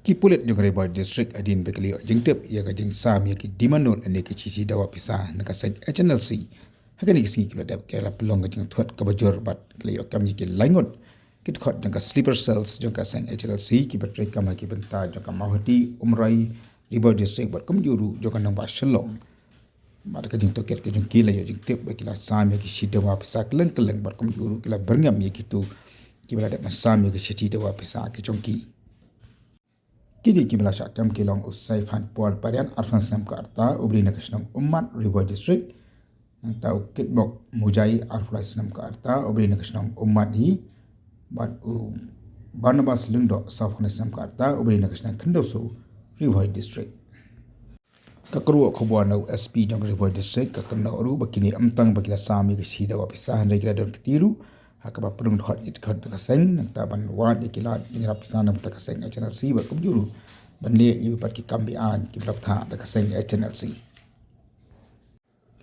Ki pulit jong reboy district adin beklio jengtep ya ka jeng sam ya ki dimanot ane ki chisi dawa pisa na ka sek HNLC hakani ki singi kilo dap kela pelong ka jeng thuat ka bajor bat klio kam ki laingot kit khot jong ka sleeper cells jong ka seng HNLC ki batray kama ki benta jong ka mahati umrai reboy district bat kum juru jong ka nang ba shalom mat ka jeng toket ka jong kila ya jengtep ba kila sam ya ki chisi dawa pisa keleng bat kum juru kila berngam ya kitu ki bala dap sam ya ki chisi dawa pisa ki jong ki Kini kimla syakam kilong usai fan pol parian arfan senam ke arta ubri na kesnong umat River District yang tahu kitbok mujai arfan senam ke arta ubri na kesnong umat hi bat Barnabas Lungdok saf kena senam ke arta ubri na kesnong kendoso River District. Kakruwa khobuan na SP jong River District kakenda oru bakini amtang bakila sami ke sida wa pisahan dari kila don ketiru hakaba perung khot it khot kaseng nang taban wad ikilat ni rapisan nam kaseng HNLC bat kumjuru bande ibu pat ki kambi an ki blok tha kaseng HNLC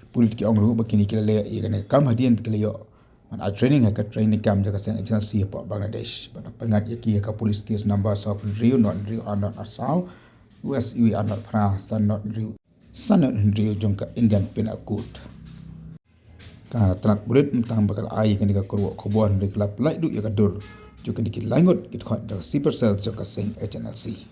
pulit ki ongru bakini kila le i kana kam hadian kiliyo man a training ha ka training kam ja kaseng HNLC pa Bangladesh bat pangat yaki ka police case number of Rio not Rio are not asau US we are not pra san not Rio jong ka Indian Penal Code ka tranat burit tentang bakal ai kan ka kurwa khobuan rekla plai du ya ka dur jo kan dikit langot kit khot da sleeper cells jo ka seng HNLC